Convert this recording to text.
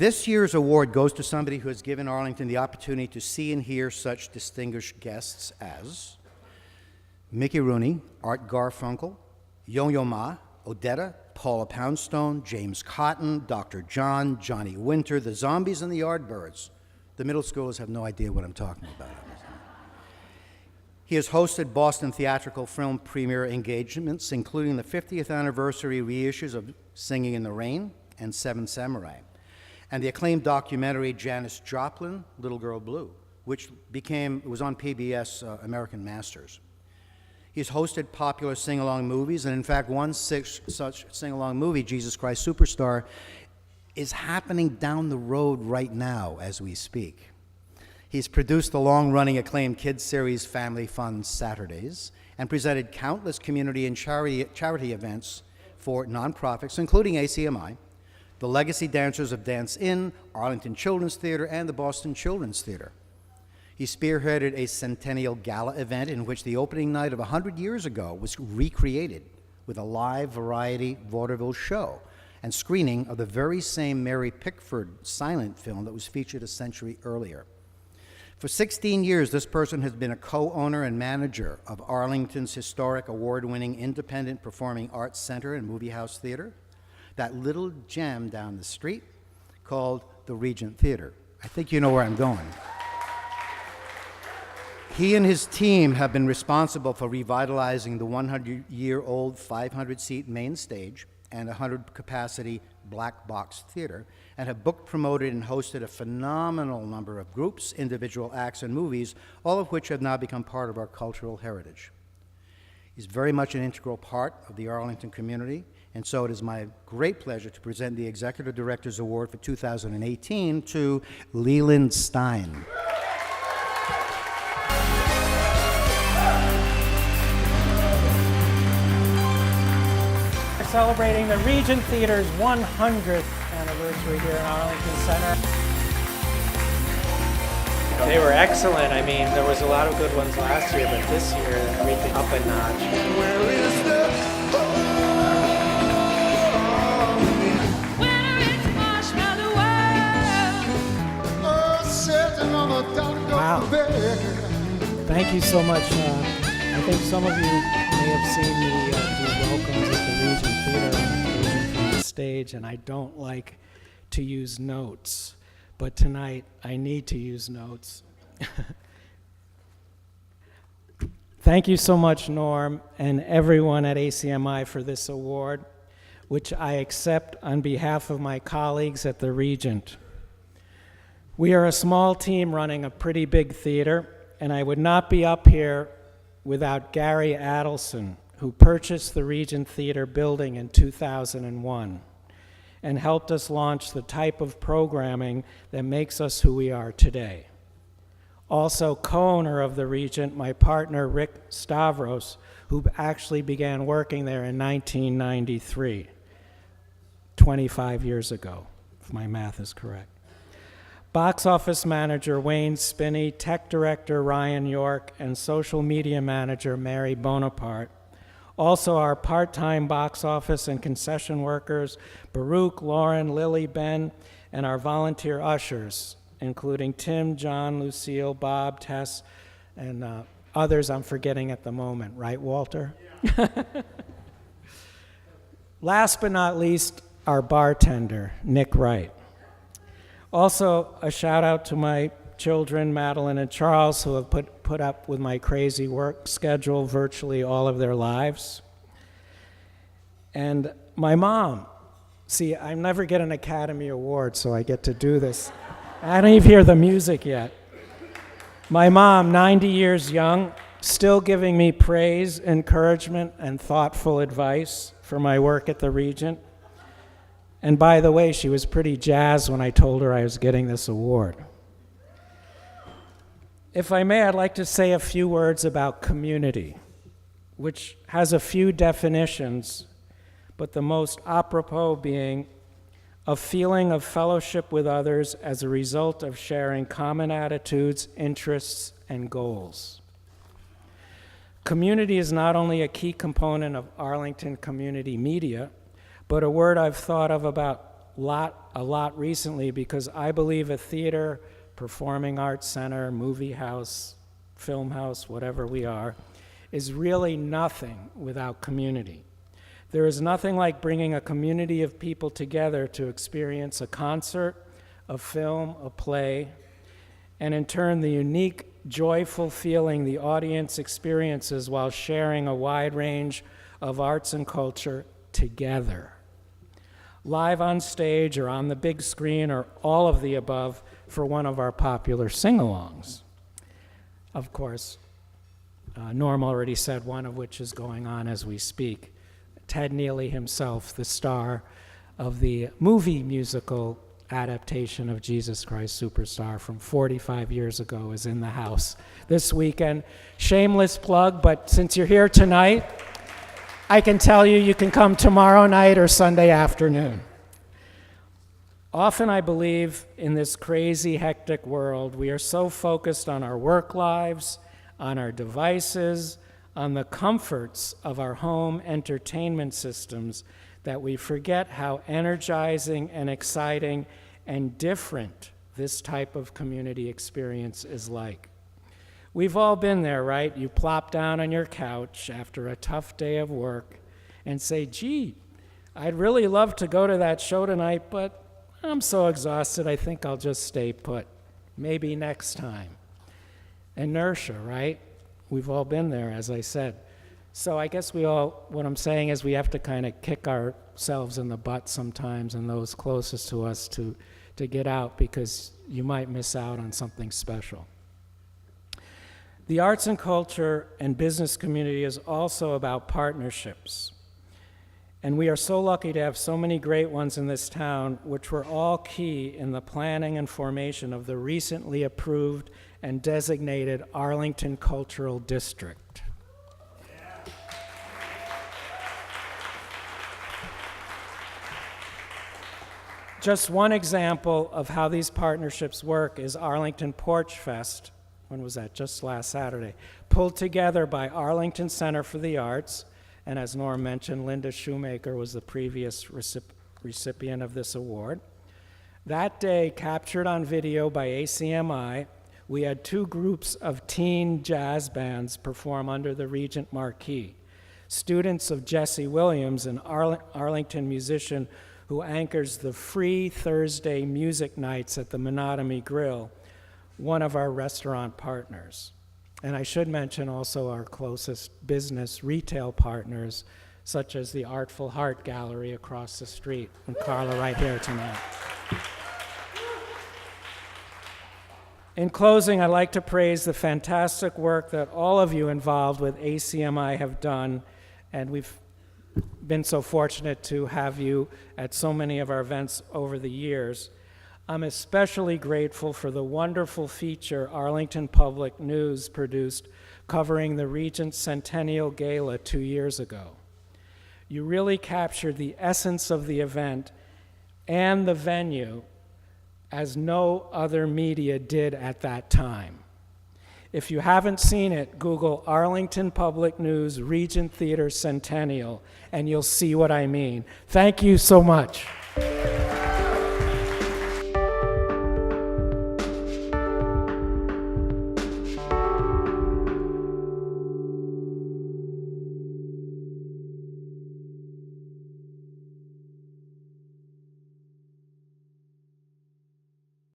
This year's award goes to somebody who has given Arlington the opportunity to see and hear such distinguished guests as Mickey Rooney, Art Garfunkel, Yo-Yo Ma, Odetta, Paula Poundstone, James Cotton, Dr. John, Johnny Winter, the Zombies and the Yardbirds. The middle schoolers have no idea what I'm talking about. He has hosted Boston theatrical film premiere engagements, including the 50th anniversary reissues of Singing in the Rain and Seven Samurai, and the acclaimed documentary Janis Joplin, Little Girl Blue, which was on PBS American Masters. He's hosted popular sing-along movies, and in fact, one such sing-along movie, Jesus Christ Superstar, is happening down the road right now as we speak. He's produced the long-running acclaimed kids series Family Fun Saturdays and presented countless community and charity events for nonprofits, including ACMi, the Legacy Dancers of Dance Inn, Arlington Children's Theater, and the Boston Children's Theater. He spearheaded a Centennial Gala event in which the opening night of 100 years ago was recreated with a live variety vaudeville show and screening of the very same Mary Pickford silent film that was featured a century earlier. For 16 years, this person has been a co-owner and manager of Arlington's historic award-winning independent performing arts center and movie house theater, that little gem down the street called the Regent Theater. I think you know where I'm going. He and his team have been responsible for revitalizing the 100-year-old 500-seat main stage and 100-capacity black box theater, and have booked, promoted, and hosted a phenomenal number of groups, individual acts, and movies, all of which have now become part of our cultural heritage. He's very much an integral part of the Arlington community, and so it is my great pleasure to present the Executive Director's Award for 2018 to Leland Stein. Celebrating the Regent Theater's 100th anniversary here in Arlington Center. They were excellent. I mean, there was a lot of good ones last year, but this year, everything up a notch. Where is the where is marshmallow world? Oh, sitting on the dock of the bed. Thank you so much. I think some of you may have seen me do welcomes at the Regent Theater on occasion from the stage, and I don't like to use notes, but tonight I need to use notes. Thank you so much, Norm, and everyone at ACMi for this award, which I accept on behalf of my colleagues at the Regent. We are a small team running a pretty big theater, and I would not be up here without Gary Adelson, who purchased the Regent Theater building in 2001 and helped us launch the type of programming that makes us who we are today. Also, co-owner of the Regent, my partner Rick Stavros, who actually began working there in 1993, 25 years ago, if my math is correct. Box office manager Wayne Spinney, tech director Ryan York, and social media manager Mary Bonaparte. Also our part-time box office and concession workers, Baruch, Lauren, Lily, Ben, and our volunteer ushers, including Tim, John, Lucille, Bob, Tess, and others I'm forgetting at the moment. Right, Walter? Yeah. Last but not least, our bartender, Nick Wright. Also, a shout out to my children, Madeline and Charles, who have put up with my crazy work schedule virtually all of their lives. And my mom. See, I never get an Academy Award, so I get to do this. I don't even hear the music yet. My mom, 90 years young, still giving me praise, encouragement, and thoughtful advice for my work at the Regent. And by the way, she was pretty jazzed when I told her I was getting this award. If I may, I'd like to say a few words about community, which has a few definitions, but the most apropos being a feeling of fellowship with others as a result of sharing common attitudes, interests, and goals. Community is not only a key component of Arlington Community Media, but a word I've thought of about lot recently because I believe a theater, performing arts center, movie house, film house, whatever we are, is really nothing without community. There is nothing like bringing a community of people together to experience a concert, a film, a play, and in turn the unique, joyful feeling the audience experiences while sharing a wide range of arts and culture together. Live on stage or on the big screen or all of the above for one of our popular sing-alongs. Of course, Norm already said one of which is going on as we speak. Ted Neely himself, the star of the movie musical adaptation of Jesus Christ Superstar from 45 years ago, is in the house this weekend. Shameless plug, but since you're here tonight, I can tell you you can come tomorrow night or Sunday afternoon. Often I believe in this crazy, hectic world, we are so focused on our work lives, on our devices, on the comforts of our home entertainment systems that we forget how energizing and exciting and different this type of community experience is like. We've all been there, right? You plop down on your couch after a tough day of work and say, gee, I'd really love to go to that show tonight, but I'm so exhausted, I think I'll just stay put. Maybe next time. Inertia, right? We've all been there, as I said. So I guess what I'm saying is we have to kind of kick ourselves in the butt sometimes and those closest to us to get out, because you might miss out on something special. The arts and culture and business community is also about partnerships. And we are so lucky to have so many great ones in this town, which were all key in the planning and formation of the recently approved and designated Arlington Cultural District. Just one example of how these partnerships work is Arlington Porch Fest. When was that? Just last Saturday. Pulled together by Arlington Center for the Arts, and as Norm mentioned, Linda Shoemaker was the previous recipient of this award. That day, captured on video by ACMi, we had two groups of teen jazz bands perform under the Regent Marquee. Students of Jesse Williams, an Arlington musician who anchors the free Thursday music nights at the Monotony Grill, one of our restaurant partners. And I should mention also our closest business retail partners, such as the Artful Heart Gallery across the street, and Carla right here tonight. In closing, I'd like to praise the fantastic work that all of you involved with ACMi have done, and we've been so fortunate to have you at so many of our events over the years. I'm especially grateful for the wonderful feature Arlington Public News produced covering the Regent Centennial Gala 2 years ago. You really captured the essence of the event and the venue as no other media did at that time. If you haven't seen it, Google Arlington Public News Regent Theater Centennial, and you'll see what I mean. Thank you so much.